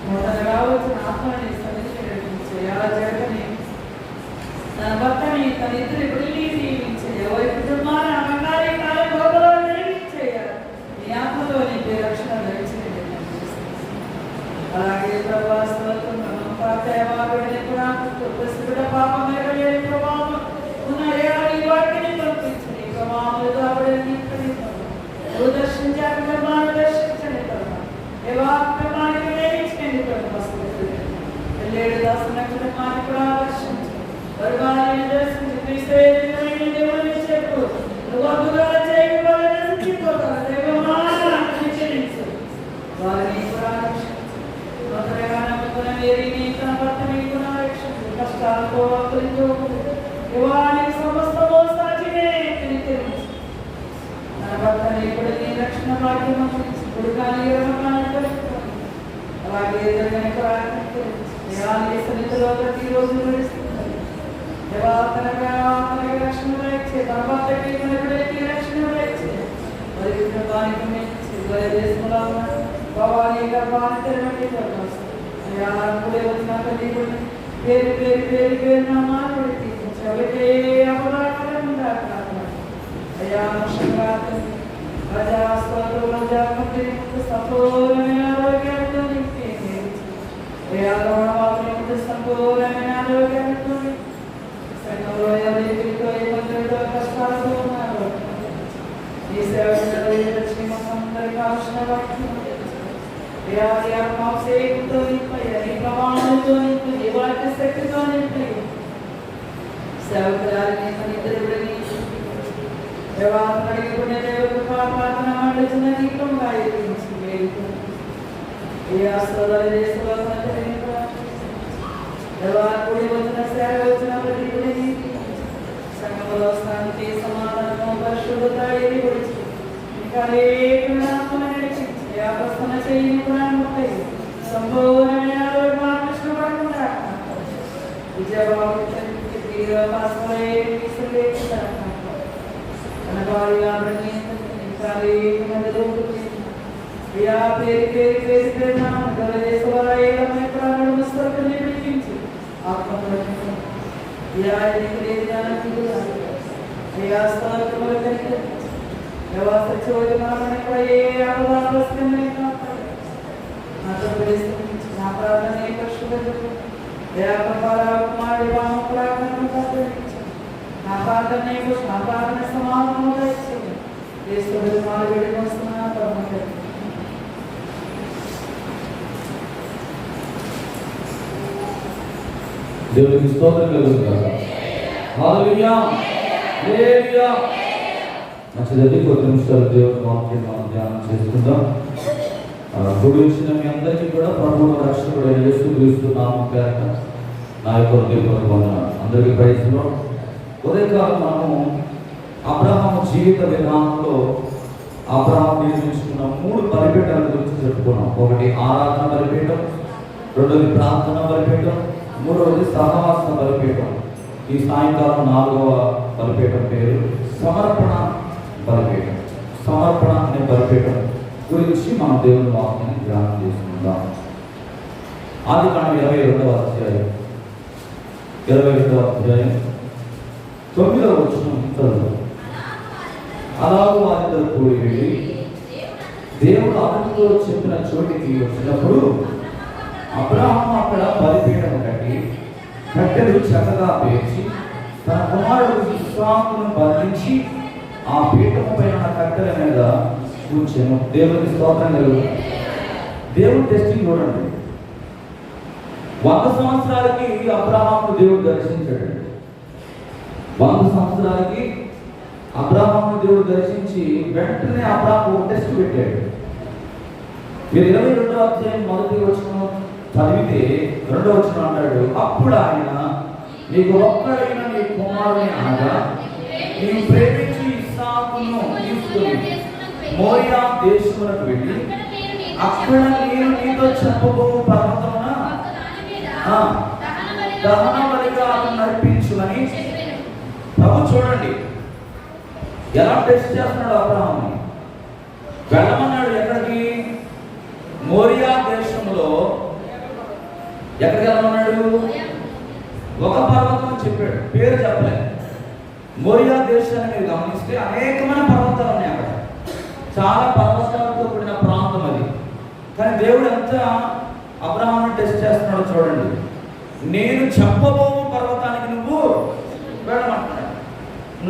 మొదటగా వచ్చిన ఆత్మని ఎలా జరగని తన భర్తని తన ఇద్దరి బిడ్డల్ని దీవించే ఎవరి కుటుంబాన్ని అమ్మగారి కాలం గొప్పలో జరిగించేయాలి. నీ ఆత్మతో నీకు రక్షణ దయచేయండి. అలాగే ప్రభావం పాపం లేని ప్రభావం ఉన్నాయా నీ వాటిని పంపించి నీ ప్రభావాలతో ఆవిడని దర్శించాలి. దర్శించండి ప్రభావానికి వేయించండి ప్రభావం దాసుని కూడా దర్శించు పరిమాణాన్ని దర్శించి క్రీస్తు దేవుని చెప్పు నువ్వు అద్భుతాలు చేయకపోతే వారిని కూడా కష్టాలతో యువానికి సమస్తము సాక్షినే నా భర్తని ఇప్పుడు నీ రక్షణ భాగ్యం ఇప్పుడు కానీ అలాగే సన్నిధిలో ప్రతిరోజు నడుస్తుంది. తనకి రక్షణ ఇచ్చే తన భర్తకి రక్షణ ఇచ్చే మరి కుటుంబానికి దేశంలో భవానీ గర్భాన్ని తెరవండి. వచ్చిన పేరు పేరు పేరు పేరు నా మాట్లాడి తీర్చే అపరాధం అయ్యా ప్రజాస్వామ్య సంపూర్ణమైన ఆరోగ్యంతో సంపూర్ణమైన ఆరోగ్యంతో సంఘంలో ఎవరితో ఇబ్బందులతో కష్టాలతో ఉన్నారు. ఈ సేవకి కావలసిన వాటిని సేవతో నింపయ్యాలి, ప్రమాణంతో నింపి వాటి శక్తితో నింపి సేవకురాలని మన ఇద్దరుని దేవాలకునే దేవుడు ప్రార్థన మండుచున్న దీపంగా ఎదిరించి వేడుకు ఏ ఆశ్రదాలు దేశంలో దేవాలకుడి వచ్చిన సేవ వచ్చిన ప్రతిని సంఘంలో శాంతి సమాధానం పరిశుద్ధత ఎదిగొచ్చి ఇంకా వ్యాపస్తన చేయని కూడా సంపూర్ణమైన కృష్ణపడకుండా విజయబాబు దేవునికి స్తోత్రం కలుగుతుంది. హల్లెలూయా హల్లెలూయా. మంచిదండి, కొద్ది నిమిషాలు దేవుని వాక్యం మనం ధ్యానం చేసుకుందాం. గుడి వచ్చిన మీ అందరికీ కూడా ప్రభువు రక్షకుడు యేసుక్రీస్తు నామం పేరిట నా యొక్క హృదయపూర్వక వందనాలు. అందరికీ ప్రైజ్ లార్డ్. ఉదయకాలం మనము అబ్రహాము జీవిత విధానంలో అబ్రహాము నిర్మించుకున్న 3 బలిపీఠాల గురించి చెప్పుకున్నాం. ఒకటి ఆరాధన బలిపీఠం, రెండోది ప్రార్థన బలిపీఠం, మూడవది సహవాస బలిపీఠం. ఈ సాయంకాలం 4వ బలిపీఠం పేరు సమర్పణ బలిపీఠం. సమర్పణ అనే బలిపీఠం గురించి మనం దేవుని వాక్యాన్ని ధ్యానం చేసుకుందాం. ఆదికాండం 22వ అధ్యాయం 9వ వచనం. అలాగూ వారిద్దరు కూడి వెళ్ళి దేవుడు అతనితో చెప్పిన చోటికి వచ్చినప్పుడు అబ్రహాము అక్కడ బలిపీఠం కట్టి కట్టెలు చక్కగా పేర్చి తన కుమారుడు ఇస్సాకును బంధించి ఆ పీఠం పైన కట్టెల మీద కూర్చొని దేవునికి స్తోత్రం కలుగుతుంది. దేవుడు టెస్టింగ్ చూడండి. 100 సంవత్సరాలకి అబ్రహాము దేవుడు దర్శించాడు. 100 సంవత్సరాలకి అబ్రహాము దేవుడు దర్శించి వెంటనే అబ్రహాము టెస్ట్ పెట్టాడు. మీరు 22వ అధ్యాయం 1వ వచనం చదివితే 2వ వచనం అన్నాడు, అప్పుడు ఆయన నీకు ఒక్కడైన నీ కుమారుని అనగా నీవు ప్రేమించి ఇస్సాకును తీసుకుని మోరియా దేశములకు వెళ్ళి అక్కడ నేను నీతో చెప్పబో పర్వతమున దహన బలిగా నడిపించుమని ప్రభు. చూడండి ఎలా టెస్ట్ చేస్తున్నాడు అబ్రహాముని. వెళ్ళమన్నాడు ఎక్కడికి? మోరియా దేశంలో ఎక్కడికి వెళ్ళమన్నాడు? ఒక పర్వతం అని చెప్పాడు, పేరు చెప్పలేదు. మోరియా దేశాన్ని మీరు గమనిస్తే అనేకమైన పర్వతాలు ఉన్నాయి అక్కడ, చాలా పర్వతాలతో కూడిన ప్రాంతం అది. కానీ దేవుడు ఎంత అబ్రహాముని టెస్ట్ చేస్తున్నాడో చూడండి. నేను చెప్పబోవు పర్వతానికి నువ్వు వెళ్ళమంటున్నాడు.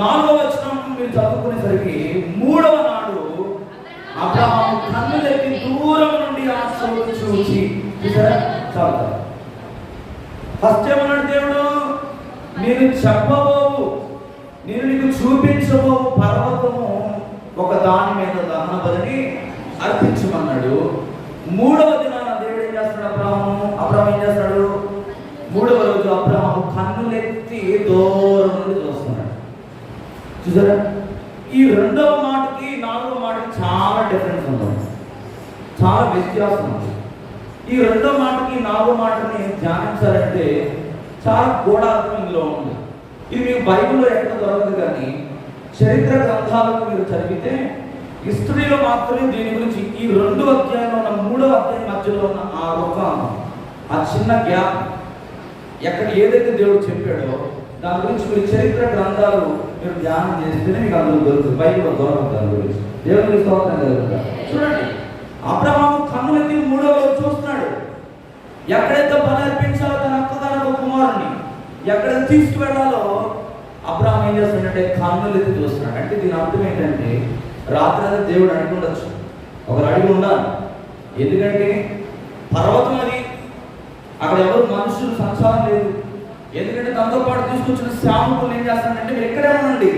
4వ వచనం మీరు చదువుకునేసరికి 3వ నాడు అబ్రహాము కన్నులెత్తి దూరం నుండి ఆ చోటు చూసి, చూసారా? చాలు. ఫస్ట్ ఏమన్నాడు దేవుడు? నేను చెప్పబోవు, నేను నీకు చూపించబోవు పర్వతము ఒక దాని మీద దహన బలిని అర్పించమన్నాడు. 3వ దినాన దేవుడు ఏం చేస్తున్నాడు? అబ్రహాము ఏం చేస్తున్నాడు? 3వ రోజు అబ్రహాము కన్నులెత్తి దూరం నుండి చూస్తున్నాడు. చూసారా? ఈ 2వ మాటకి 4వ మాటకి చాలా డిఫరెన్స్ ఉంది, చాలా వ్యత్యాసం ఉంది. ఈ 2వ మాటకి 4వ మాటని ధ్యానించాలంటే చాలా గూఢార్థం ఇందులో ఉంది. ఇది మీకు బైబిల్లో ఎక్కడ దొరకదు, కానీ చరిత్ర గ్రంథాలను మీరు చదివితే హిస్టరీలో మాత్రమే దీని గురించి ఈ 2 అధ్యాయంలో ఉన్న 3వ అధ్యాయం మధ్యలో ఉన్న ఆ చిన్న గ్యాప్, ఎక్కడ ఏదైతే దేవుడు చెప్పాడో దాని గురించి మీరు చరిత్ర గ్రంథాలు మీరు ధ్యానం చేస్తేనే మీకు అందులో దొరుకుతుంది. బైబిల్లో దొరకదు దాని గురించి. దేవుడికి స్తోత్రం కలుగుతుంది. చూడండి, అబ్రహాము కన్నులెత్తి 3వ రోజు చూస్తున్నాడు. ఎక్కడైతే బలి అర్పించాలో తన ఒక్కగానొక్క కుమారుని ఎక్కడైతే తీసుకువెళ్ళాలో అబ్రహాం ఏం చేస్తున్నాడంటే కన్నులెత్తి చూస్తున్నాడు. అంటే దీని అర్థం ఏంటంటే రాత్రి అనేది దేవుడు అడుగుండొచ్చు, ఒకరు అడిగి ఉండాలి. ఎందుకంటే పర్వతం అది, అక్కడ ఎవరు మనుషులు సంచారం లేదు. ఎందుకంటే తనతో పాటు తీసుకొచ్చిన శాముకులు ఏం చేస్తాడంటే మీరు ఎక్కడే ఉండండి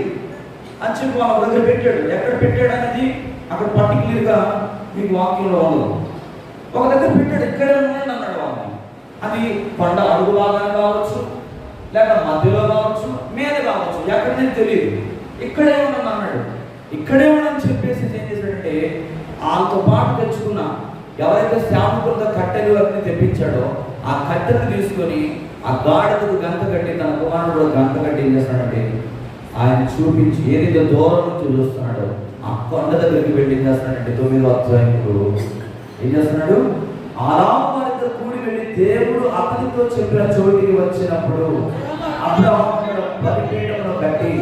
అని చెప్పి వాళ్ళ దగ్గర పెట్టాడు. ఎక్కడ పెట్టాడు అనేది అక్కడ పర్టికులర్గా మీకు వాక్యంలో ఉండదు. ఒక దగ్గర పెట్టాడు, ఇక్కడే ఉండండి అన్నాడు వాళ్ళని. అది కొండ అడుగు భాగాన్ని కావచ్చు, లేక మధ్యలో కావచ్చు, మీద కావచ్చు, ఎక్కడనే తెలియదు. ఇక్కడే ఉండను అన్నాడు. ఇక్కడే ఉండని చెప్పేసి ఏం చేశాడంటే వాళ్ళతో పాటు తెచ్చుకున్న ఎవరైతే శాముకులతో కట్టెలు అన్ని తెప్పించాడో ఆ కట్టెను తీసుకొని ఆ గాడిదకు గంట కట్టి తన కుమారుడు గంట కట్టి ఏం చేస్తున్నాడంటే ఆయన చూపించి ఏదైతే దూరం నుంచి చూస్తున్నాడో ఆ కొండ దగ్గరికి వెళ్ళి ఏం చేస్తున్నాడంటే 9వ అధ్యాయంలో ఏం చేస్తున్నాడు? ఆరాము వారితో కూడి వెళ్ళి దేవుడు అతనితో చెప్పిన చోటికి వచ్చినప్పుడు అబ్రహాము బలిపీఠమును కట్టి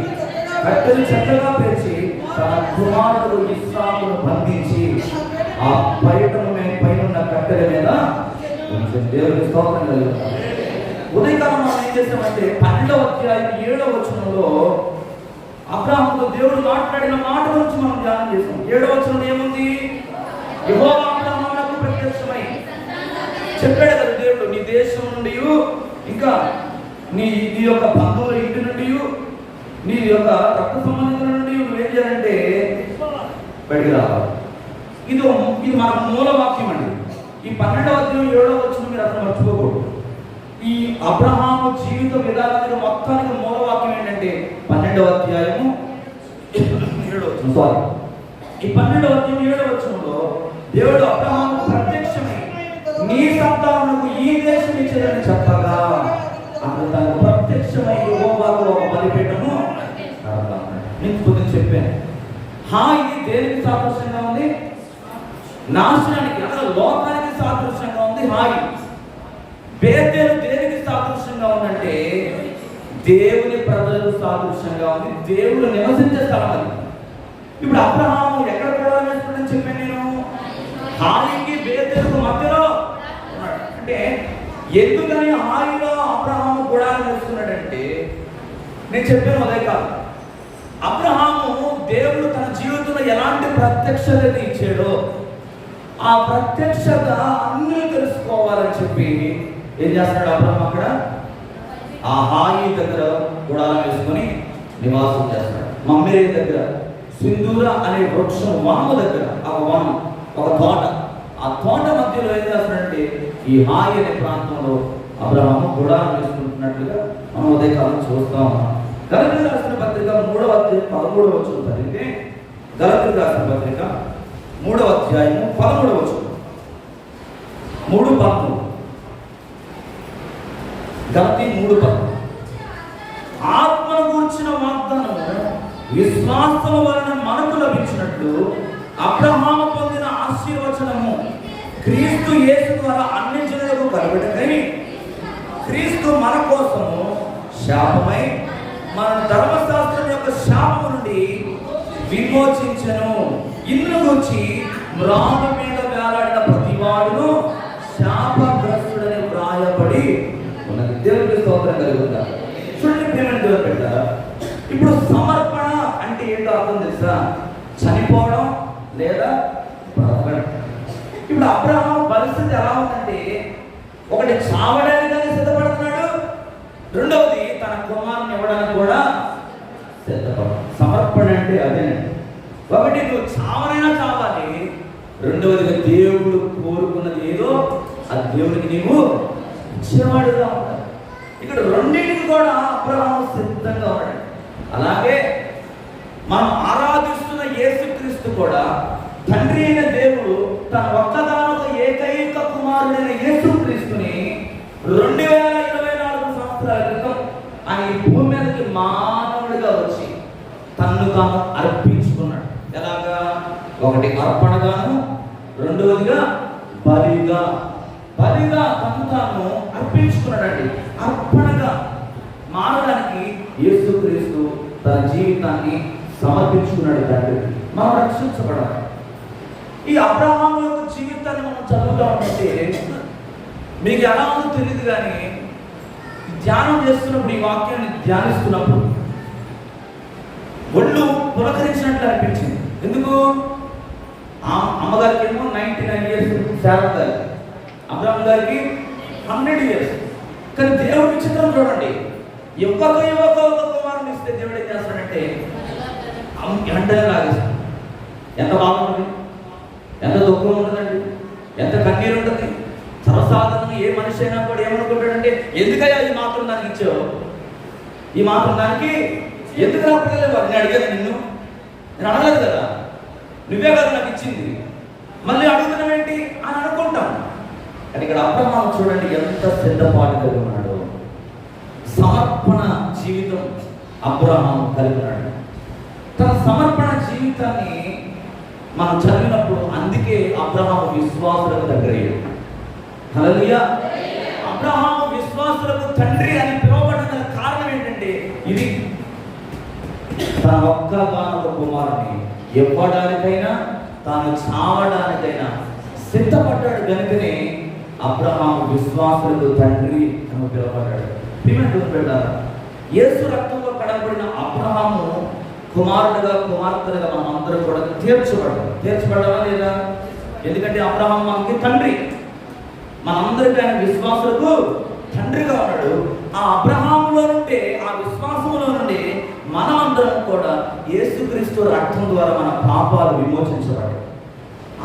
కట్టెలు చక్కగా పేర్చి తన కుమారుడు ఇస్సాకును బంధించి ఆ పైన కట్టెల మీద దేవుడికి స్తోత్రం కలుగుతాం. ఉదయకాలం మనం ఏం చేస్తామంటే 12వ అధ్యాయం 7వ వచనంలో అబ్రహాముతో దేవుడు మాట్లాడిన మాట గురించి మనం ధ్యానం చేస్తాం. 7వ వచనంలో ఏముంది? యెహోవా అబ్రహామునకు ప్రత్యక్షమై చెప్పాడు కదా దేవుడు, నీ దేశం నుండి ఇంకా నీ యొక్క బంధువుల ఇంటి నుండి నీ యొక్క రక్త సంబంధికుల నుండి నువ్వేం చేయాలంటే బయటికి రావాలి. ఇది మన మూల వాక్యం అండి. ఈ 12వ అధ్యాయం 7వ వచనం మీరు అసలు మర్చిపోకూడదు. ఈ అబ్రహాము జీవిత విధానానికి మొత్తానికి మూలవాక్యం ఏంటంటే 12వ అధ్యాయము 7వ వచనం. ఈ 12వ అధ్యాయం 7వ వచనంలో దేవుడు అబ్రహాము ప్రత్యక్షమై నీ సంతానమునకు ఈ దేశం ఇచ్చేదని చెప్పగా అతను తనకు ప్రత్యక్షమై యెహోవాకు ఒక బలిపీఠము నేను పొద్దున చెప్పాను. ఇది దేనికి సాదృశ్యంగా ఉంది? నాశనానికి, అసలు లోకానికి సాదృశ్యంగా ఉంది. బేతేలు దేనికి సాదృశ్యంగా ఉందంటే దేవుని ప్రజలకు సాదృశ్యంగా ఉంది. దేవుడు నివసించే స్థలం అది. ఇప్పుడు అబ్రహాము ఎక్కడ కూడాలి వేసుకుంటానని చెప్పాను నేను? హాయికి బేతేలుకు మధ్యలో ఉన్నాడు. అంటే ఎందుకని హాయిలో అబ్రహాము కూడాలి వేసుకున్నాడంటే నేను చెప్పాను అదే కాదు. అబ్రహాము దేవుడు తన జీవితంలో ఎలాంటి ప్రత్యక్షతని ఇచ్చాడో ఆ ప్రత్యక్షత అన్నీ తెలుసుకోవాలని చెప్పి ఏం చేస్తున్నాడు అబ్రహాం? అక్కడ ఆ హాయి దగ్గర గుడారం వేసుకొని నివాసం చేస్తున్నాడు. మమ్మేరే దగ్గర సింధూర అనే వృక్షం వనము దగ్గర ఒక తోట, ఆ తోట మధ్యలో ఏం చేస్తున్నాడంటే ఈ హాయి అనే ప్రాంతంలో అబ్రహాము గుడారం వేసుకుంటున్నట్లుగా మనం ఉదయకాలం చూస్తా ఉన్నాం. గలతీయులకు రాసిన పత్రిక 3వ అధ్యాయం 13వ వచనం చదివితే, గలతీయులకు రాసిన పత్రిక 3వ అధ్యాయం 13వ వచనం, 3:13, గలతీ 3:13. ఆత్మను గూర్చిన వాగ్దానం విశ్వాసము వలన మనకు లభించినట్లు అబ్రహాము పొందిన ఆశీర్వచనము క్రీస్తు యేసు ద్వారా అన్ని జనులకు కలుగుటకై క్రీస్తు మన కోసము శాపమై మన ధర్మశాస్త్రం యొక్క శాపము నుండి విమోచించెను. ఇన్ను గురించి మ్రాను మీద వేలాడిన ప్రతివాడును శాపగ్రస్తుడని వ్రాయబడి ఉన్నది. దేవుడికి స్తోత్రం కలుగుతారు. చూడండి ప్రేమని దేవుడు పెట్టారా. ఇప్పుడు సమర్పణ అంటే ఏంటో అర్థం తెలుసా? చనిపోవడం లేదా బ్రతకడం. ఇప్పుడు అబ్రహాము పరిస్థితి ఎలా ఉందంటే, ఒకటి చావడానికి సిద్ధపడుతున్నాడు, రెండవది తన కుమారుని ఇవ్వడానికి కూడా సిద్ధపడు. సమర్పణ అంటే అదేనండి. ఒకటి నువ్వు చావనైనా చావాలి, రెండవదిగా దేవుడు కోరుకున్నది ఏదో అది దేవుడికి నీవు ఇచ్చేవాడుగా ఉంటాడు. ఇక్కడ రెండింటికి కూడా అబ్రహాము సిద్ధంగా ఉన్నాడు. అలాగే మనం ఆరాధిస్తున్న యేసుక్రీస్తు కూడా తండ్రి అయిన దేవుడు తన ఒక్కగానొక ఏకైక కుమారుడైన యేసుక్రీస్తుని 2024 సంవత్సరాల క్రితం ఆయన ఈ భూమి మీదకి మానవుడిగా వచ్చి తన్ను తాను అర్పించుకున్నాడు. ఎలాగా? ఒకటి అర్పణగాను, రెండవదిగా బలిగా. బలిగా తను తాను అర్పించుకున్నాడండి. అర్పణగా మారడానికి యేసుక్రీస్తు తన జీవితాన్ని సమర్పించుకున్నాడు తండ్రికి. మనం రక్షించబడాలి. ఈ అబ్రహాము యొక్క జీవితాన్ని మనం చదువుతా ఉంటే మీకు ఎలా ఉందో తెలియదు, కానీ ధ్యానం చేస్తున్నప్పుడు, ఈ వాక్యాన్ని ధ్యానిస్తున్నప్పుడు ఒళ్ళు పులకరించినట్లు అనిపించింది. ఎందుకు? అమ్మగారికి ఏమో 99 years, శారద గారికి, అబ్రహాం గారికి 100 years. కానీ దేవుడు విచిత్రం చూడండి, యువక ఒక కుమారుని ఇస్తే దేవుడు ఏం చేస్తాడంటే వెంటనే లాగేస్తాడు. ఎంత బాగుంటుంది, ఎంత దుఃఖం ఉంటుందండి, ఎంత కన్నీరు ఉంటుంది. సర్వసాధారణంగా ఏ మనిషి అయినా కూడా ఏమనుకుంటాడంటే, ఎందుకయ్యా ఈ మాత్రం దానికి ఇచ్చావు, ఈ మాత్రం దానికి ఎందుకు రాకపోతే నేను అడిగాను, నేను అడగలేదు కదా, నువ్వే కదా నాకు ఇచ్చింది, మళ్ళీ అడుగుతున్నావేంటి అని అనుకుంటాం. కానీ ఇక్కడ అబ్రహాము చూడండి ఎంత సిద్ధపాటు కలిగి ఉన్నాడు. సమర్పణ జీవితం అబ్రహాము కలిగి ఉన్నాడు. తన సమర్పణ జీవితాన్ని మనం చదివినప్పుడు అందుకే అబ్రహాము విశ్వాసులకు తండ్రి అయ్యాడు. హల్లెలూయా. అబ్రహాము విశ్వాసులకు తండ్రి అని పిలువబడిన కారణం ఏంటంటే, ఇది తన ఒక్కగానొక కుమారుని ఇవ్వడానికైనా తాను చావడానికైనా సిద్ధపడ్డాడు. కనుకనే అబ్రహాము విశ్వాసులకు తండ్రి అని పిలువబడ్డాడు. పెట్టారు. యేసు రక్తంలో కడగబడిన అబ్రహాము కుమారుడుగా కుమార్తెలుగా మనం అందరూ కూడా తీర్చబడ్డామా లేదా? ఎందుకంటే అబ్రహాము మనకి తండ్రి, మనందరికీ ఆయన విశ్వాసులకు తండ్రిగా ఉన్నాడు. ఆ అబ్రహాములో నుండి, ఆ విశ్వాసములో నుండి మనమందరం కూడా యేసుక్రీస్తు రక్తం ద్వారా మన పాపాలు విమోచించబడ్డాయి.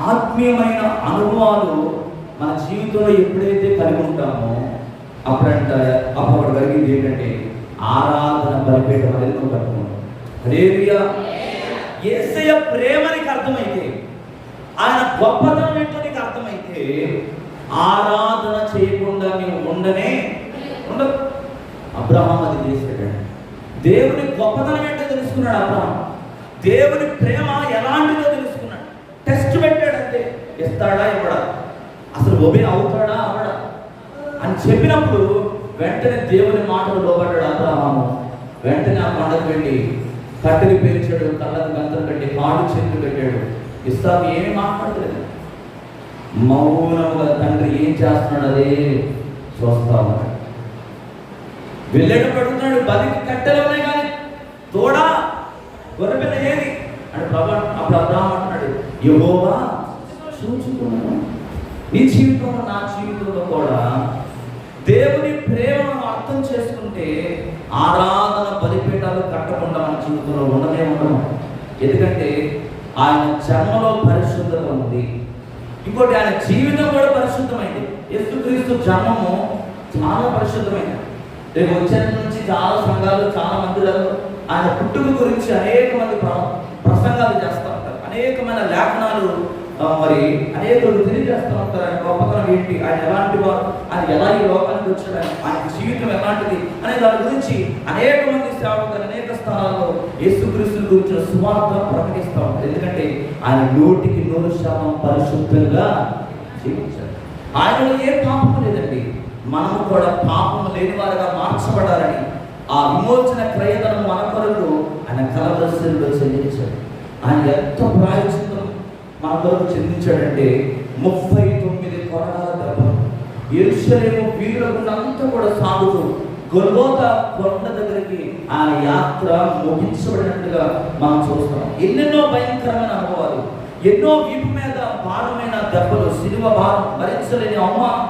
ఆత్మీయమైన అనుభవాలు మన జీవితంలో ఎప్పుడైతే కలిగి ఉంటామో అప్పుడు కలిగింది ఏంటంటే ఆరాధన బలిపీఠం అనేది నువ్వు కట్టుకున్నావు. హల్లెలూయా. యేసయ్య ప్రేమ నీకు అర్థమైతే, ఆయన గొప్పతనం ఏంటో నీకు అర్థమైతే, ఆరాధన చేయకుండా నీవు ఉండనే ఉండదు. అబ్రహాం అది చేశాడు. దేవుని గొప్పతనం ఏంటో తెలుసుకున్నాడు అబ్రహాం. దేవుని ప్రేమ ఎలాంటిదో తెలుసుకున్నాడు. టెస్ట్ పెట్టాడు అంతే, ఇస్తాడా ఇవ్వడా, అసలు ఒబే అవుతాడా అవడా అని చెప్పినప్పుడు వెంటనే దేవుని మాటలు లోబడ్డాడు అబ్రహాము. వెంటనే ఆ కొండకు వెళ్ళి కట్టెలు పేర్చాడు, కళ్ళకు గంతలు పెట్టి కాడు చేతులు పెట్టాడు. ఇస్తాను ఏమి మాట్లాడలేదు, మౌనముగా తండ్రి ఏం చేస్తున్నాడు అదే చూస్తా ఉన్నాడు. వెళ్ళేటప్పుడు అడుగుతున్నాడు, బలికి కట్టెలు ఉన్నాయి కానీ తోడా గొర్రెపిల్ల ఏది అంటే అప్పుడు అబ్రహాము అంటున్నాడు, యెహోవా చూచుకున్నాను. నీ జీవితంలో నా జీవితంలో కూడా దేవుని ప్రేమను అర్థం చేసుకుంటే ఆరాధన బలిపీఠాలు కట్టకుండా మన జీవితంలో ఉండనే ఉండము. ఎందుకంటే ఆయన జన్మలో పరిశుద్ధత ఉంది, ఇంకోటి ఆయన జీవితం కూడా పరిశుద్ధమైంది. యేసుక్రీస్తు జన్మము చాలా పరిశుద్ధమైంది. రేపు వచ్చే నుంచి చాలా సంఘాలు, చాలా మందిరాలు ఆయన పుట్టుక గురించి అనేక మంది ప్రసంగాలు చేస్తూ ఉంటారు, అనేకమైన లేఖనాలు మరి అనేకులు తెలియజేస్తూ ఉంటారు. ఆయన గొప్పతనం ఏంటి, ఆయన ఎలాంటి వారు, ఆయన ఎలా ఈ లోకానికి వచ్చాడు, ఆయన జీవితం ఎలాంటిది అనే దాని గురించి అనేక మంది సేవకులు అనేక స్థానాల్లో యేసుక్రీస్తుని గురించిన సువార్త ప్రకటిస్తూ ఉంటారు. ఎందుకంటే ఆయన 100% పరిశుద్ధంగా జీవించాడు. ఆయనలో ఏ పాపము లేదండి. మనము కూడా పాపము లేని వారుగా మార్చబడాలని ఆ విమోచన క్రయదనం మన కొరకు ఆయన కలవరశిలో చెల్లించాడు. ఆయన ఎంత ప్రాయశ్చిత్తం మన కొరకు చెల్లించాడంటే 39 కొరడాల దెబ్బలు. యెరూషలేము వీధుల గుండా అంతా కూడా సాగుతూ గొల్గోతా కొండ దగ్గరికి ఆ యాత్ర ముగించబడినట్టుగా మనం చూస్తాం. ఎన్నెన్నో భయంకరమైన అనుభవాలు, ఎన్నో వీపు మీద భారమైన దెబ్బలు, సిలువ భారం భరించలేని అవమానం,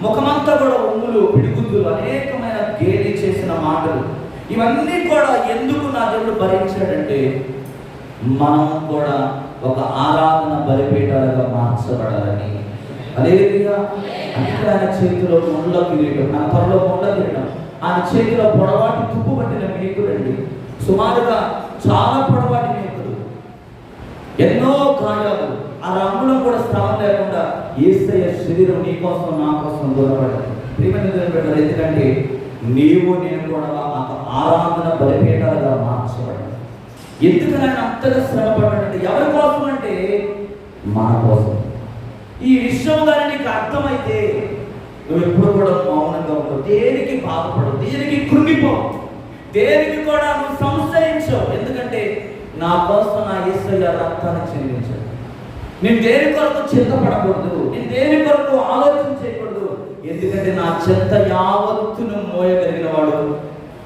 ముఖమంతా కూడా ఉమ్ములు, పిడిగుద్దులు, అనేకమైన గేలి చేసిన మాటలు, ఇవన్నీ కూడా ఎందుకు నా దేవుడు భరించాడంటే మనం కూడా ఒక ఆరాధన బలిపీఠాలుగా మార్చబడాలని. హల్లెలూయా. అందుకే ఆయన చేతిలో ముండ్ల కిరీటం, నా త్వరలో ముండ్ల కిరీటం, ఆయన చేతిలో పొడవాటి తుప్పు పట్టిన మేకులండి. సుమారుగా చాలా పొడవాటి మేకులు, ఎన్నో గాయాలు, ఆ రంగులం కూడా స్థలం లేకుండా యేసయ్య శరీరం నీ కోసం నా కోసం దూరపడ్డాడు. ప్రియమైన ఎందుకంటే నీవు నేను కూడా ఒక ఆరాధన బలిపీఠాలుగా మార్చబడ్డాడు. ఎందుకని ఆయన అంతగా శ్రమ పడ్డాడంటే ఎవరి కోసం అంటే మన కోసం. ఈ విషయం కానీ నీకు అర్థమైతే నువ్వు ఎప్పుడు కూడా మౌనంగా ఉంటావు, దేనికి బాధపడవు, దేనికి కృంగిపోవు, దేనికి కూడా నువ్వు సంశయించవు. ఎందుకంటే నా కోసం నా యేసయ్య రక్తాన్ని చెల్లించాడు. నేను దేని కొరకు చింతపడకూడదు, నేను దేని కొరకు ఆలోచన చేయకూడదు. ఎందుకంటే నా చింత యావత్తును మోయగలిగిన వాడు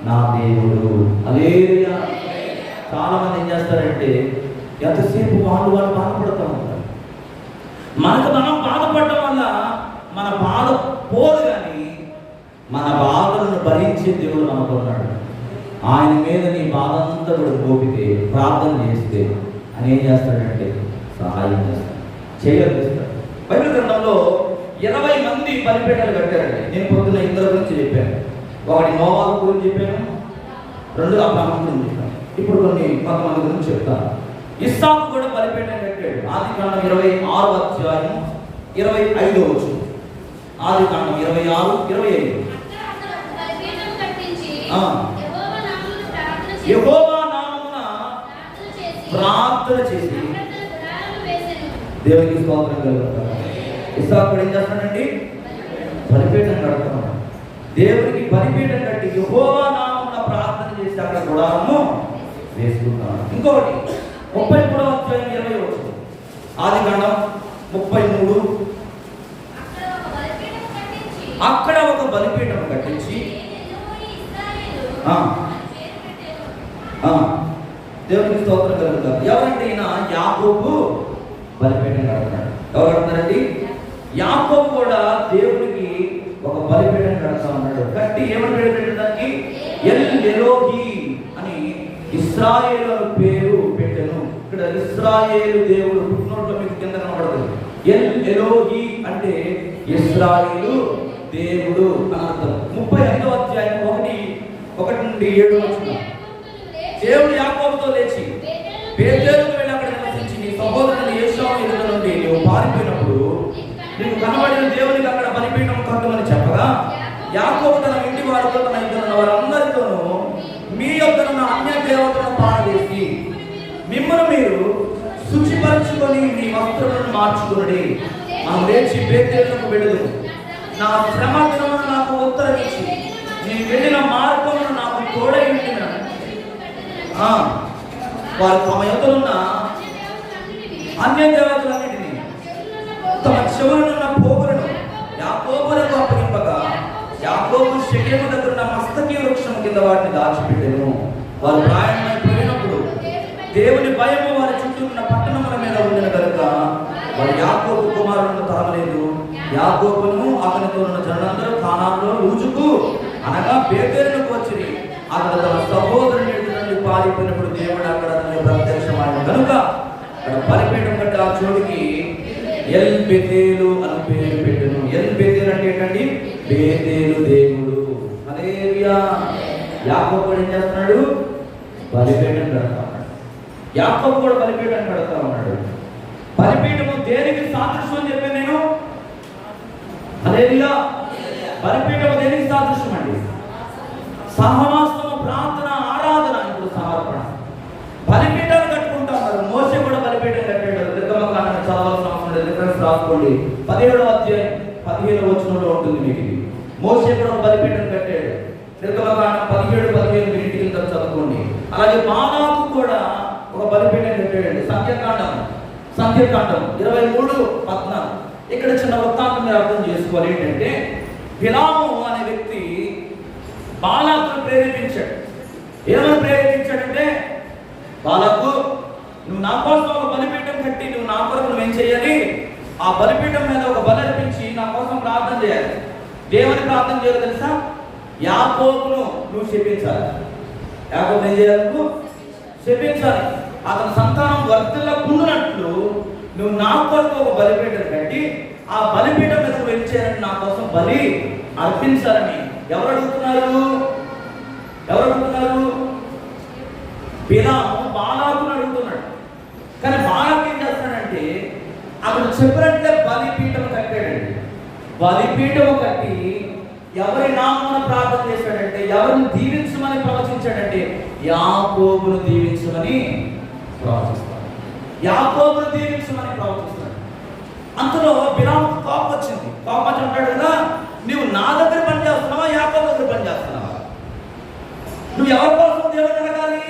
నా దేవుడు. హల్లెలూయా. చాలా మంది ఏం చేస్తారంటే ఎంతసేపు వాళ్ళు బాధపడుతూ ఉంటారు. మనకు మనం బాధపడడం వల్ల మన బాధ పోదు, కానీ మన బాధలను భరించే దేవుడు మనకు ఉన్నాడు. ఆయన మీద నీ బాధ అంతా కూడా మోపితే, ప్రార్థన చేస్తే ఆయన ఏం చేస్తాడంటే సహాయం చేస్తాడు, చేయగలుగుతాడు. బైబిల్ గ్రంథంలో 20 మంది బలిపీఠాలు కట్టారండి. నేను పొద్దున్న ఇద్దరు గురించి చెప్పాను. ఒకటి నోవాహు గురించి చెప్పాను, 2 అబ్రాహాము గురించి చెప్పాను. ఇప్పుడు కొంతమంది గురించి చెప్తాను. ఇస్సాకు కూడా బలిపీఠం కట్టాడు. ఆదికాండం 26వ అధ్యాయం 25వ వచనం. ఆదికాండం 26:25. యెహోవా నామమున ప్రార్థన చేసి దేవునికి స్తోత్రం కలుగుతాడు. ఇస్సాకు కూడా ఏం చేస్తాడండి? బలిపీఠం కడతాడు. దేవునికి బలిపీఠం కట్టి యెహోవా నామమున ప్రార్థన చేసి అక్కడ గుడారము వేసుకుంటాడు. ఇంకొకటి 33వ అధ్యాయం 20వ వచనం. ఆదికాండం 33. అక్కడ ఒక బలిపీఠం కట్టించి దేవునికి స్తోత్రం కలుగుతారు. ఎవరంటే ఈయన యాకోబు బలిపీఠం కడతాడు. ఎవరు కడతారండి? యాకోబు కూడా దేవునికి ఒక బలిపీఠం కడతా ఉన్నాడు. కట్టి ఏమని పేరు పెట్టడానికి ఎల్ ఎలోహి అని ఇశ్రాయేలు అని పేరు పెట్టాను. ఇక్కడ ఇశ్రాయేలు దేవుడు పుట్టినోట్లో మీకు కింద కనబడుతుంది. ఎల్ ఎలోహి అంటే ఇశ్రాయేలు దేవుడు అని అర్థం. 35వ అధ్యాయం 1 నుండి 7 వచనం. దేవుడు యాకోబుతో లేచి బేతేలుకు వెళ్ళి అక్కడ నివసించి నీ సహోదరుని ఏశావు ఎదుట నుండి నీవు పారిపోయినప్పుడు నీకు కనబడిన దేవునికి అక్కడ బలిపీఠం కట్టుమని చెప్పగా, యాకోబు తన ఇంటి వారితో తన ఇద్దరు వారందరితోనూ మీ యొద్దనున్న అన్య దేవతలను పారవేసి మిమ్మల్ని మీరు శుచిపరచుకొని మీ వస్త్రాలను మార్చుకుని మనం లేచి బేతేలుకు వెళ్ళదు. నా శ్రమ దినమున నాకు ఉత్తరం ఇచ్చి నేను వెళ్ళిన మార్గమును నాకు తోడై ఉండిన వారు తమ యొద్దనున్న అన్య దేవతలన్నిటినీ తమ చెవులనున్న పోగులను యాకోబులకు అప్పగింపగా, యాకోబు షెకెము దగ్గర మస్తకి వృక్షం కింద వాటిని దాచిపెట్టెను. వారు ప్రయాణమైపోయినప్పుడు దేవుని భయము వారి చుట్టూ ఉన్న పట్టణముల మీద ఉండిన కనుక వారు యాకోబు కుమారులను తరమలేదు. యాకోబును అతనితో ఉన్న జనులందరూ కానానులో లూజుకు అనగా బేతేలుకు వచ్చిరి. అతను తన సహోదరుని నుండి పారిపోయినప్పుడు దేవుడు అక్కడ అతనికి ప్రత్యక్షమైన కనుక అక్కడ బలిపీఠం కట్టి ఆ చోటికి ఎల్ బెతేలు అని పేరు పెట్టెను. ఎల్ బెతేలు అంటే ఏంటండి? బేతేలు దేవుడు. హల్లెలూయా. యాకోబు ఏం చేస్తున్నాడు? బలిపీఠం కడతా ఉన్నాడు. యాకోబు కూడా బలిపీఠం కడతా ఉన్నాడు. బలిపీఠము దేనికి సాదృశ్యం చెప్పాను నేను? హల్లెలూయా. బలిపీఠము దేనికి సాదృశ్యం అండి? సహవాసము, ప్రార్థన, ఆరాధన, ఇప్పుడు సమర్పణ. బలిపీఠాలు కట్టుకుంటా ఉన్నారు. మోసే కూడా బలిపీఠం కట్టాడు. నిర్గమకాండం చదవాల్సిన అవసరం లేదు. రాసుకోండి. 17వ అధ్యాయం 15వ వచనంలో ఉంటుంది మీకు. మోషే కూడా ఒక బలిపీఠం కట్టాడు. నిర్గమకాండం 17-15 మీరు ఇంటికి వెళ్తారు, చదువుకోండి. అలాగే బాలాకు కూడా ఒక బలిపీఠం కట్టాడు. సంఖ్యాకాండం 23-14. ఇక్కడ చిన్న వృత్తాంతం మీరు అర్థం చేసుకోవాలి. ఏంటంటే బిలాము అనే వ్యక్తి బాలాకును ప్రేరేపించాడు. ఏమని ప్రేరేపించాడంటే, బాలాకు, నువ్వు నా కోసం ఒక బలిపీఠం కట్టి నువ్వు నా కొరకు నువ్వేం చేయాలి, ఆ బలిపీఠం మీద ఒక బలి అర్పించి నా కోసం ప్రార్థన చేయాలి. దేవుని ప్రార్థన చేయాలి తెలుసా? యాకోబును నువ్వు శపించాలి. యాకోబును ఏం చేయాలి? నువ్వు శపించాలి. అతని సంతానం వర్ధిల్లకుండునట్లు నువ్వు నా కొరకు ఒక బలిపీఠం కట్టి ఆ బలిపీఠం మీద నువ్వు ఏం చేయాలని, నా కోసం బలి అర్పించాలని ఎవరు అడుగుతున్నారు? బిలాము బాలాకును అడుగుతున్నాడు. కానీ బాలాకు ఏం చేస్తున్నాడంటే, అతను చెప్పినట్లే బలిపీఠం కట్టాడండి. బలిపీఠం కట్టి ఎవరి నామమున ప్రార్థన చేశాడంటే, ఎవరిని దీవించమని ప్రవచించాడంటే, యాకోబును దీవించమని ప్రవచిస్తాడు. యాకోబును దీవించమని ప్రవచిస్తాడు. అంతలో బిలాముకు కోపం వచ్చింది. కోపం వచ్చి అంటాడు కదా, నువ్వు నా దగ్గర పని చేస్తున్నావా, యాకోబు దగ్గర పని చేస్తున్నావా? నువ్వు ఎవరి కోసం దేవుని అడగాలి?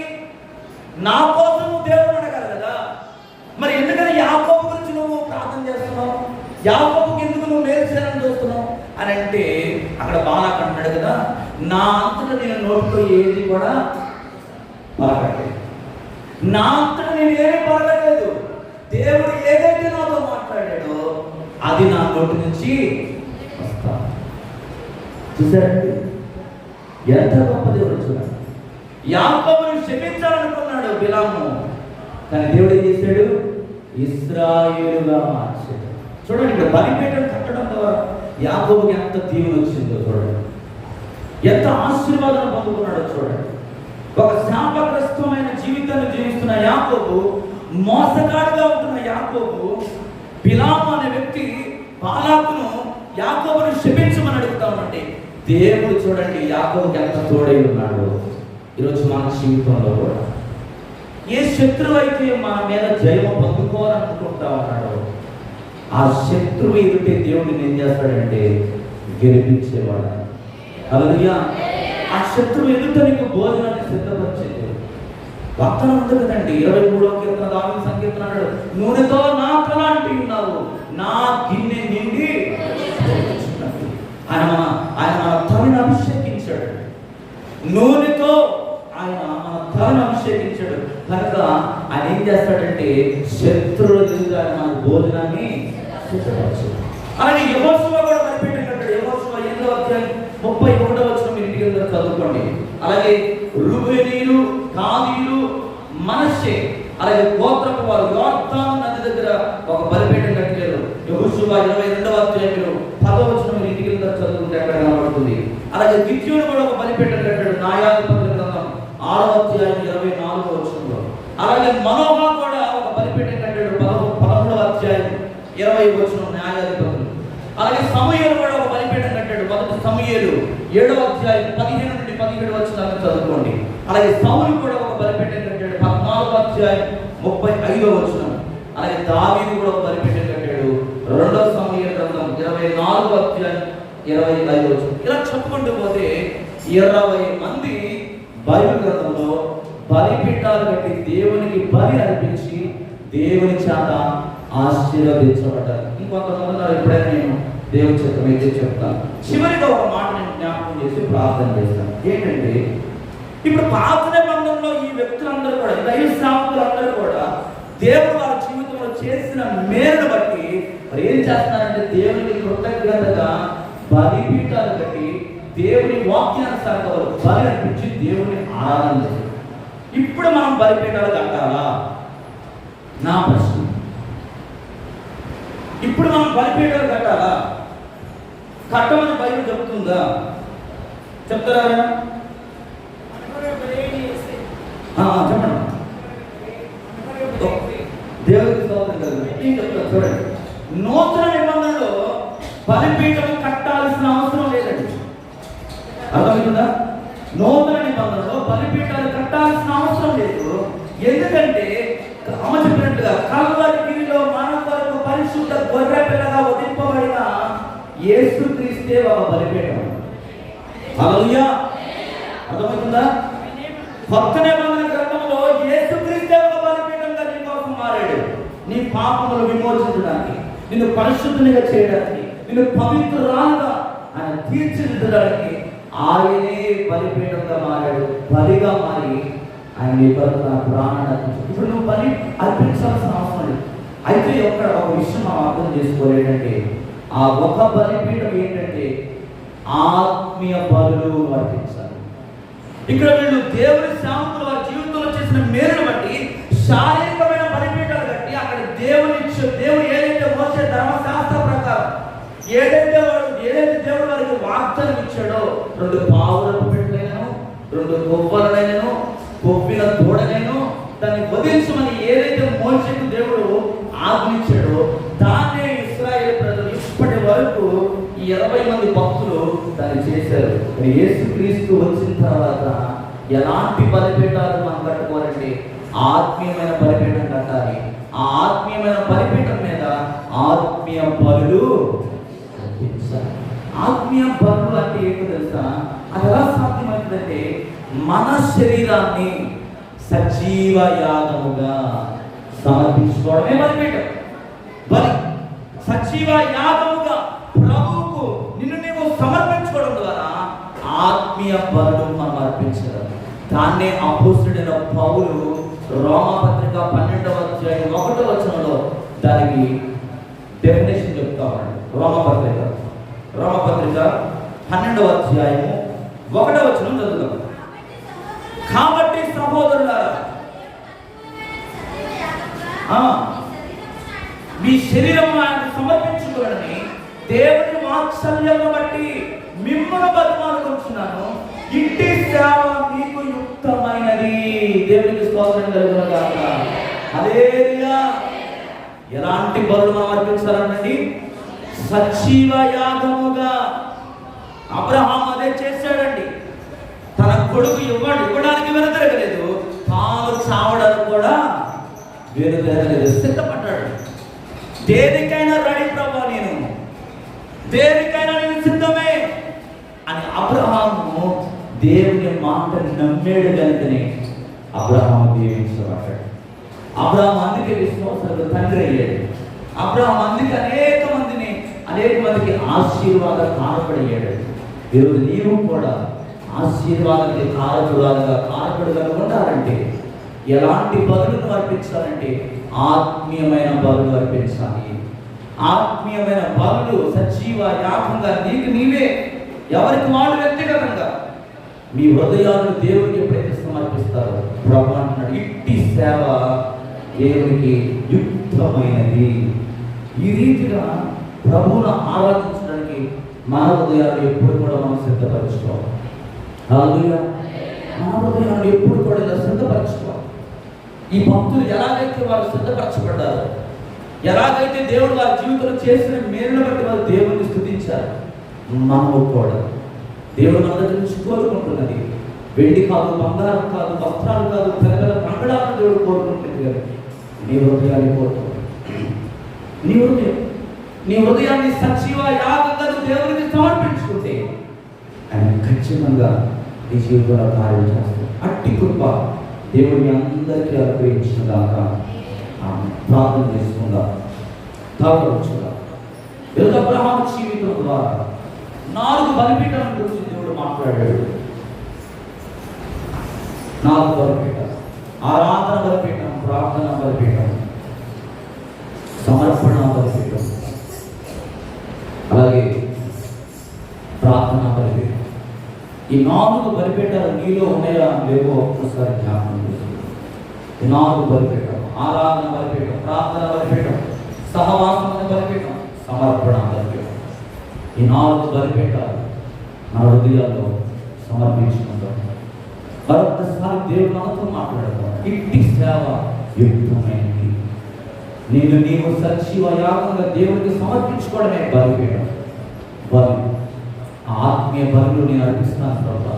నా కోసం నువ్వు దేవుని అడగాలి కదా. మరి ఎందుకని యాకోబు గురించి నువ్వు ప్రార్థన చేస్తున్నావు? యాకోబుకి ఎందుకు నువ్వు మేలు చేయాలని చూస్తున్నావు అని అంటే, అక్కడ బాలాకు అంటాడు కదా, నా అంతటా నేను నోట్లో ఏది కూడా పలకట్లేదు. నా అంతటా నేను ఏమీ పలకలేదు. దేవుడు ఏదైతే నాతో మాట్లాడాడో అది నా నోటి నుంచి వస్తా. చూసారండి ఎంత గొప్ప దేవుడు. చూడండి, యాకోబును శపించాలనుకున్నాడు బిలాము, కానీ దేవుడు ఏం చేశాడు? ఇశ్రాయేలుగా మార్చాడు. చూడండి, ఇక్కడ బలిపీఠం కట్టడం ద్వారా యాకోబుకి ఎంత దీవెన వచ్చిందో చూడండి, ఎంత ఆశీర్వాదం పొందుకున్నాడో చూడండి. ఒక శాపగ్రస్తమైన జీవితాన్ని జీవిస్తున్న యాకోబు, మోసగాడుగా ఉంటున్న యాకోబు, బిలాము అనే వ్యక్తి బాలాకును యాకోబును శపించమని అడుగుతా ఉంటే, దేవుడు చూడండి యాకోబుకి ఎంత తోడై ఉన్నాడు. ఈరోజు మన జీవితంలో కూడా ఏ శత్రువు అయితే మన మీద జయం పొందుకోవాలనుకుంటా ఉన్నాడో, ఆ శత్రువు ఎదుటే దేవుడిని ఏం చేస్తాడంటే గెలిపించేవాడు. హల్లెలూయా. ఆ శత్రువు ఎదుట నీకు భోజనాన్ని సిద్ధపరిచేది. వాగ్దానం ఉంది కదండి, 23వ కీర్తన దావీదు సంకీర్తన అన్నాడు, నూనెతో నా తల అంటి ఉన్నావు, నా గిన్నె నిండి ఆయన మన తలని అభిషేకించాడు. నూనెతో ఆయన మన తలను అభిషేకించాడు కనుక ఆయన ఏం చేస్తాడంటే శత్రువుల ఎదుట మన భోజనాన్ని సిద్ధపరచాడు. అలాగే యెహోషువ కూడా బలిపీఠం కట్టాడు. యెహోషువ 8వ అధ్యాయం 31వ వచనం మీరు ఇంటికి వెళ్ళి చదువుకోండి. అలాగే రూబేనీయులు, గాదీయులు, మనష్షే అలాగే గోత్రపు వారు యోర్దాను నది దగ్గర ఒక బలిపీఠం కట్టారు. యెహోషువ 22వ అధ్యాయంలో 10వ వచనం మీరు ఇంటికి వెళ్ళి చదువుకుంటే అక్కడ కనబడుతుంది. అలాగే గిద్యోను కూడా ఒక బలిపీఠం కట్టాడు. న్యాయాధిపతుల గ్రంథం 6వ అధ్యాయం 24వ వచనంలో. అలాగే మనోహ కూడా ఒక బలిపీఠం కట్టాడు. 11వ అధ్యాయం 20వ వచనం న్యాయాధిపతులు. అలాగే సమూయేలు కూడా ఒక బలిపీఠం కట్టాడు. 1 సమూయేలు 7వ అధ్యాయం 15 నుండి 17 వచనాలను చదువుకోండి. అలాగే సౌలు కూడా ఒక బలిపీఠం కట్టాడు. 14వ అధ్యాయం 35వ వచనం. అలాగే దావీదు కూడా ఒక బలిపీఠం కట్టాడు. 2వ సమూయేలు గ్రంథం 24వ అధ్యాయం 25వ వచనం. ఇలా చెప్పుకుంటూ పోతే 20 మంది బైబిల్ గ్రంథంలో బలిపీఠాలు కట్టి దేవునికి బలి అర్పించి దేవుని చేత ఆశీర్వదించబడ్డారు. ఇంకొంతమంది ఎప్పుడైనా నేను దేవుని చేత అయితే చెప్తాను. చివరిగా ఒక మాట నేను జ్ఞాపకం చేసి ప్రార్థన చేస్తాను. ఏంటంటే, ఇప్పుడు పాత నిబంధనలో ఈ వ్యక్తులందరూ కూడా, దైవ సేవకులందరూ కూడా దేవుడు వారి జీవితంలో చేసిన మేలును బట్టి మరి ఏం చేస్తున్నారంటే దేవునికి కృతజ్ఞతగా బలిపీఠాలు కట్టి దేవుని వాక్యానుసారంగా వారు బలి అర్పించి దేవుని ఆరాధన చేస్తారు. ఇప్పుడు మనం బలిపీఠాలు కట్టాలా? నా ప్రశ్న. ఇప్పుడు మనం బలిపీఠాలు కట్టాలా? కట్టమని బైబిల్ చెప్తుందా? చెప్తారా? చెప్పండి. దేవుడికి స్తోత్రం కలుగును. ఏం చెప్తాను చూడండి. నూతన నిబంధనలో బలిపీఠం కట్టాల్సిన అవసరం లేదండి. అర్థమవుతుందా? నూతన నిబంధనలో బలిపీఠాలు కట్టాల్సిన అవసరం లేదు. ఎందుకంటే అమ్మ చెప్పినట్టుగా కల్వరిగిరిలో మన కొరకు పరిశుద్ధ గొర్రె పిల్లగా వధింపబడిన యేసుక్రీస్తే ఒక బలిపీఠం. హల్లెలూయా. అర్థమవుతుందా? కొత్త నిబంధన గ్రంథంలో యేసుక్రీస్తే ఒక బలిపీఠంగా నీ కోసం మారాడు. నీ పాపములు విమోచించడానికి, నిన్ను పరిశుద్ధునిగా చేయడానికి, నిన్ను పవిత్రురాలుగా ఆయన తీర్చిదిద్దడానికి ఆయనే బలిపీఠంగా మారాడు. బలిగా మారి ఆయన నీ కొరకు తన ప్రాణాన్ని అర్పించాడు. ఇప్పుడు నువ్వు బలి అర్పించాల్సిన అవసరం లేదు. అయితే ఒక విషయం మనం అర్థం చేసుకోలేదంటే, ఆ ఒక బలిపీఠం ఏంటంటే ఆత్మీయ బలులు అర్పించాలి. ఇక్కడ వీళ్ళు దేవుని సేవకులు వారి జీవితంలో చేసిన మేలును బట్టి శారీరకమైన బలిపీఠాలు కట్టి అక్కడ దేవుడు ఏదైతే మోసే ధర్మశాస్త్ర ప్రకారం ఏదైతే దేవుడు వారికి వాగ్దానం ఇచ్చాడో, 2 పావురపు పెట్టలైనను, 2 కొవ్వలైనను, కొవ్విన దూడనైను దాన్ని వధించమని ఏదైతే మోషేకు దేవుడు ఆజ్ఞించాడో దాన్నే ఇశ్రాయేలు ప్రజలు ఇప్పటి వరకు ఈ 20 మంది భక్తులు దాన్ని చేశారు. యేసుక్రీస్తు వచ్చిన తర్వాత ఎలాంటి బలిపీఠాలు మనం కట్టుకోవాలంటే ఆత్మీయమైన బలిపీఠం కట్టాలి. ఆ ఆత్మీయమైన బలిపీఠం మీద ఆత్మీయ బలులు అర్పించాలి. ఆత్మీయ బలులు అంటే ఏంటో తెలుసా? అది ఎలా సాధ్యమవుతుందంటే మన శరీరాన్ని సజీవ యాగముగా సమర్పించుకోవడమే బలిపీఠం. బలి సజీవ యాగముగా ప్రభువుకు నిన్ను నీవు సమర్పించుకోవడం ద్వారా ఆత్మీయ బలులు మనం అర్పించడం. దాన్నే అపోస్తలుడైన పౌలు రోమపత్రిక 12వ అధ్యాయం 1వ వచనంలో దానికి డెఫినేషన్ చెప్తా ఉన్నాడు. రోమపత్రిక 12వ అధ్యాయము 1వ వచనం చదువుతాం. కాబట్టి సహోదరులారా, మీ శరీరము ఆయనకు సమర్పించుకోవాలని దేవుని వాత్సల్యమును బట్టి మిమ్మల్ని బతిమాలుకొంటున్నాను. ఇంటి సేవ మీకు యుక్తమైనది. దేవునికి స్తోత్రం కలుగును గాక. హల్లెలూయా. ఎలాంటి బలులు మనం అర్పించాలండి? సజీవ యాగముగా. అబ్రహాం అదే చేశాడండి. తన కొడుకు ఇవ్వడానికి వెనుతిరగలేదు, తాను చావడానికి కూడా వెనుతిరగలేదు, సిద్ధపడ్డాడు. దేనికైనా రెడీ ప్రభా, దేనికైనా నేను సిద్ధమే అని అబ్రహాము దేవుని మాటను నమ్మాడు. కనుకనే అబ్రహాము దీవించబడ్డాడు. అబ్రహాం అందుకే విశ్వాసాలకు తండ్రి అయ్యాడు. అబ్రహాం అందుకే అనేక మందికి ఆశీర్వాద కారకుడయ్యాడు. ఈరోజు నీవు కూడా ఆశీర్వాదానికి కారకుడుగా ఉండాలంటే ఎలాంటి బలులను అర్పించాలంటే ఆత్మీయమైన బలులు అర్పించాలి. ఆత్మీయమైన బలులు సజీవ యాగంగా నీకు నీవే, ఎవరికి వాళ్ళు వ్యక్తిగతంగా మీ హృదయాలను దేవునికి ఎప్పుడైతే సమర్పిస్తారో ప్రభు అంటున్నాడు, ఇట్టి సేవ దేవునికి యుక్తమైనది. ఈ రీతిగా ప్రభువును ఆరాధించడానికి మన హృదయాలు ఎప్పుడు కూడా మనం సిద్ధపరచుకోవాలి. హల్లెలూయా. మన హృదయాలు ఎప్పుడు కూడా ఇలా సిద్ధపరచుకోవాలి. ఈ భక్తులు ఎలాగైతే వారు సిద్ధపరచబడ్డారు, ఎలాగైతే దేవుడు వారి జీవితంలో చేసిన మేలును బట్టి వారు దేవుడిని స్తుతించారు, మనము కూడా దేవుడు మన దగ్గర నుంచి కోరుకుంటున్నది వెండి కాదు, బంగారం కాదు, వస్త్రాలు కాదు, పెద్దల పంగడాలను దేవుడు కోరుకుంటుంది. నీ హృదయాన్ని కోరుకుంటుంది. నీ హృదయాన్ని సజీవ యాగంగా దేవుడికి సమర్పించుకుంటే ఆయన ఖచ్చితంగా నీ జీవితంలో కార్యం చేస్తాడు. అట్టి కృప దేవుడిని అందరికీ అనుగ్రహించిన దాకా ప్రార్థన చేసుకుందా తాగవచ్చుగా. ఈరోజు అబ్రహాము జీవితం ద్వారా 4 బలిపీఠాల గురించి దేవుడు మాట్లాడాడు. 4 బలిపీఠం: ఆరాధన బలిపీఠం, ప్రార్థన బలిపీఠం, సమర్పణ బలిపీఠం, అలాగే ప్రార్థన బలిపీఠం. ఈ 4 బలిపీఠాలు నీలో ఉన్నాయా లేవో ఒక్కసారి జ్ఞాపకం చేసుకో. ఈ 4 బలిపీఠం: ఆరాధన బలిపీఠం, ప్రార్థన బలిపీఠం, సహవాసమైన బలిపీఠం, సమర్పణ బలిపీఠం. ఈ 4 బలిపీఠాలు నా హృదయాల్లో సమర్పించుకుంటాం. మరొకసారి దేవుడు మనతో మాట్లాడతాం. ఇట్టి సేవ యుక్తమైనది. నీవు సజీవ యాగంగా దేవుడికి సమర్పించుకోవడమే బలిపీఠం. బలి ఆత్మీయ బలులు నేను అర్పిస్తున్నాను ప్రభా.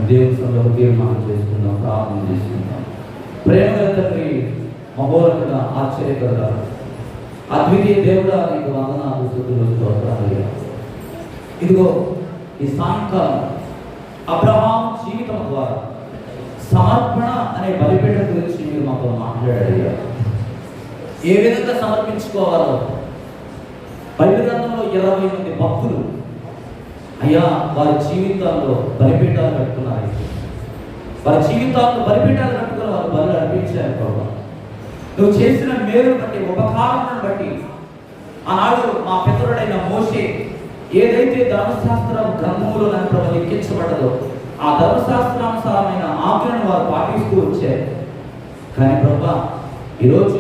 దేవుని సన్నిధిలో తీర్మానం చేసుకుందాం, ప్రార్థన చేసుకుందాం. ప్రేమ తండ్రి, మహోన్నతుడా, ఆశ్చర్యకరుడా, అద్వితీయ దేవుడా నీకు వందనాలు, స్తుతులు, స్తోత్రాలు. ఇదిగో ఈ సాయంకాలం అబ్రహాం జీవితం ద్వారా సమర్పణ అనే బలిపీఠం గురించి మీరు మాతో మాట్లాడారు. ఏ విధంగా సమర్పించుకోవాలో బైబిల్ గ్రంథంలో 20 మంది భక్తులు అయ్యా వారి జీవితాల్లో బలిపీఠాలు కట్టుకున్నారు. వారి జీవితాల్లో బలిపీఠాలు కట్టుకుని వారు బలు అర్పించారు. ప్రభావ నువ్వు చేసిన మేలు బట్టి, ఉపకారం బట్టి ఆనాడు మా పితరుడైన మోషే ఏదైతే ధర్మశాస్త్ర గ్రంథములో ప్రభు లిఖించబడ్డదో ఆ ధర్మశాస్త్రానుసారమైన ఆజ్ఞలను వారు పాటిస్తూ వచ్చారు. కానీ ప్రభా ఈరోజు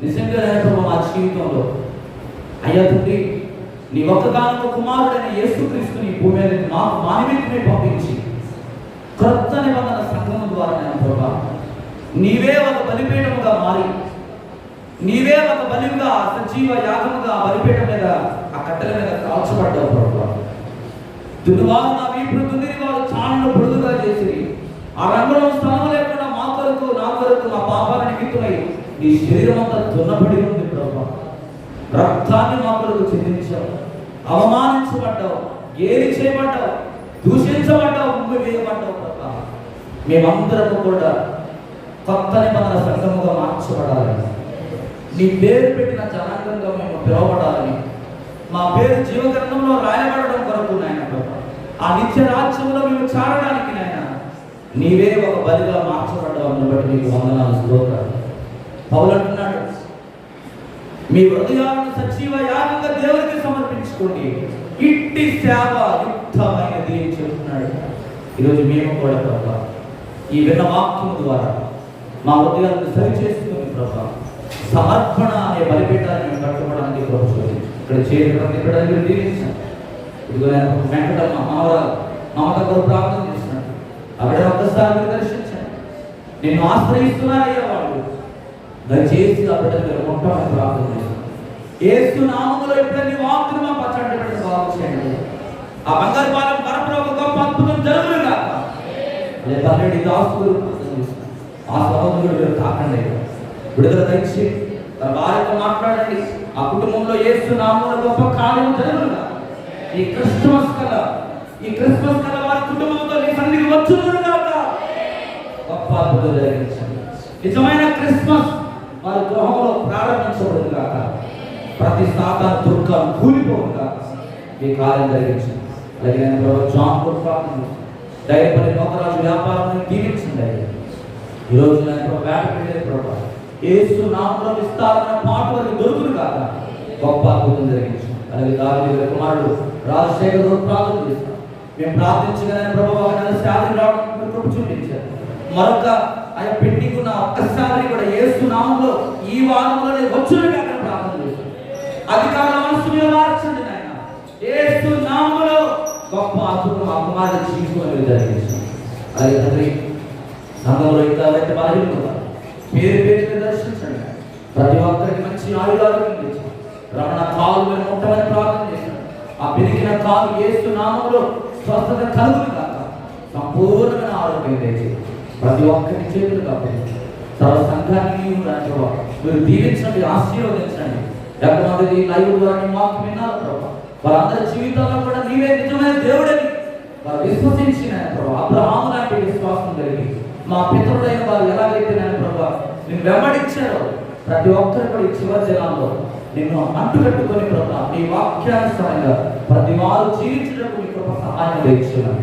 నిజంగా ప్రభు మా జీవితంలో అయ్యా తండ్రి నీ ఒక్కగానొక్క కుమారుడైన యేసుక్రీస్తుని భూమి మీద మాకు మానవీయమే పంపించి క్రొత్త నిబంధన సంఘం ద్వారా నేను ప్రభా నీవే ఒక బలిపీఠముగా మారి, నీవే ఒక బలిగా సజీవ యాగముగా బలిపీఠం మీద ఆ కట్టెల మీద కాల్చబడ్డావు ప్రభా. దుర్వారు నా వీపుడు దున్నిని వారు చాలను పొడుగుగా చేసి ఆ రంగులో స్థలం లేకుండా మా కొరకు నా కొరకు మా పాపాల నిమిత్తమై నీ శరీరం అంతా దున్నబడి ఉంది ప్రభా. రక్తాన్ని మా కొరకు చెందించావు, అవమానించబడ్డావు, గేలి చేయబడ్డావు, దూషించబడ్డావు, ముందు వేయబడ్డావు ప్రభా. మేమందరము కూడా కొత్త నిబంధన సంఘముగా మార్చబడాలని, నీ పేరు పెట్టిన జనాంగంగా మేము పిలువబడాలని, మా పేరు జీవగ్రంథంలో రాయబడడం కొరకు నాయన ప్రభా, ఆ నిత్య రాజ్యంలో మేము చేరడానికి నాయన నీవే ఒక బలిగా మార్చబడ్డావు బట్టి నీకు వందనాలు, స్తోత్రాలు. పౌలు అంటున్నాడు, మీ హృదయాలను సజీవ యాగంగా దేవునికి సమర్పించుకోండి, ఇట్టి సేవ యుక్తమైనది అని చెప్తున్నాడు. ఈరోజు మేము కూడా ప్రభా ఈ విన్న వాక్యం ద్వారా మా హృదయాలను సరిచేసుకుని ప్రభా సమర్పణ అనే బలిపీఠాన్ని మేము కట్టుకోవడానికి ప్రభు ఇక్కడ చేరుకోవడానికి దీవించాను. ఇదిగో వెంకటమ్మ మమత కొరకు ప్రార్థన చేస్తున్నాడు. అక్కడ ఒక్కసారి దర్శించాను. నేను ఆశ్రయిస్తున్నారయ్యా వాళ్ళు, దయచేసి ఆ బిడ్డను మీరు ముట్టమని ప్రార్థన చేస్తున్నాను. యేసు నామములో ఎప్పుడైనా వాక్యం మా పచ్చడి పెట్టి బాగు చేయండి. ఆ బంగారు పాలెం పరప్రభు గొప్ప అద్భుతం జరుగును కాక. అదే పన్నెండు దాసులు ఆ సహోదరుడు మీరు తాకండి, విడుదల దయచి తన భార్యతో మాట్లాడండి. ఆ కుటుంబంలో యేసు నామములో గొప్ప కార్యం జరుగును. ఈ క్రిస్మస్ కల వారి కుటుంబంతో నీ సన్నిధికి వచ్చును కాక. గొప్ప అద్భుతం జరిగించండి. నిజమైన క్రిస్మస్ వారి గృహంలో ప్రారంభించబడును కాక. ప్రతి సాతాను దుర్గం కూలిపోను కాక. ఈ కార్యం జరిగించండి. అలాగే నేను జాన్ ప్రార్థన ధైర్యపడి నౌకరాజు వ్యాపారం దీవించండి. ఈరోజు నేను వేట పెట్టేది ప్రభావ యేసు నామములో విస్తారమైన పాటు వారికి దొరుకును కాక. గొప్ప అద్భుతం జరిగించండి. అలాగే దావీదు కుమారుడు రాజశేఖర్ ప్రార్థన చేస్తాం. మేము ప్రార్థించగానే ప్రభావ శాలరీ రావడం కృప చూపించారు. మరొక ఆయన పెండింగ్ ఉన్న ఒక్కసారి కూడా యేసు నామములో ఈ వారంలోనే వచ్చును కాక ప్రార్థన చేస్తాం. అధికార మనసుని మార్చండి నాయన. యేసు నామములో గొప్ప అద్భుతం ఆ కుమారుడు జీవితంలో జరిగించండి. అలాగే తండ్రి సంఘంలో ఇంకా బలహీనత పేరు పేరు దర్శించండి. ప్రతి ఒక్కరికి మంచి ఆయుధాలను తెచ్చి రమణ కాలు మీద ముట్టమని ప్రార్థన చేశాడు. ఆ పెరిగిన కాలు యేసు నామములో స్వస్థత కలుగును కాక. సంపూర్ణమైన ఆరోగ్యం తెచ్చి ప్రతి ఒక్కరి చేతులు కాపాడు. సర్వ సంఘాన్ని మీరు దీవించండి, ఆశీర్వదించండి. ఎంతమంది లైవ్ ద్వారా మాకు విన్నారు ప్రభావ, వారందరి జీవితాల్లో కూడా నీవే నిజమైన దేవుడని వారు విశ్వసించిన ప్రభావ. అబ్రహాము లాంటి విశ్వాసం కలిగి మా పితరుడైన వారు ఎలాగైతే నేను ప్రభావ నిన్ను వెంబడించారో ప్రతి ఒక్కరు కూడా ఈ చివరి దినాల్లో నిన్ను అంటుకట్టుకొని ప్రభావ నీ వాక్యానుసారంగా ప్రతి వారు జీవించడానికి మీ కృప సహాయం చేస్తున్నాను.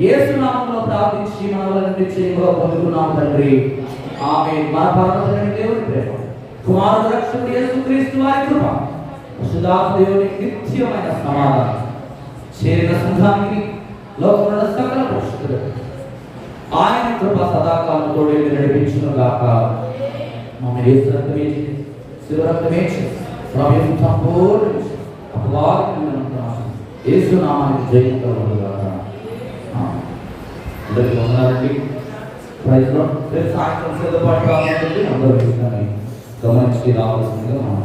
యేసు నామములో ప్రార్థించి మనవలన్నీ చేయగా పొందుకున్నాము తండ్రి, ఆమేన్. మన పరమతండ్రి దేవుని ప్రేమ, కుమారుడు రక్షకుడు యేసుక్రీస్తు వారి కృప, పరిశుద్ధాత్మ దేవుని నిత్యమైన సమాధానం చేరిన సంఘానికి లోకంలో సకల పరిశుద్ధులు ఆయన కృప సదాకాలం తోడే నడిపించును గాక. మమ్మల్ని యేసు రక్తమే శివ రక్తమే ప్రభు సంపూర్ణ అపవాదములను యేసు నామానికి జయం కలుగును గాక. అందరికీ వందనాలండి. ప్రైజ్లో రేపు సాయంత్రం సిద్ధపాటు కావాలంటే అందరూ గమనించి రావాల్సిందిగా మనం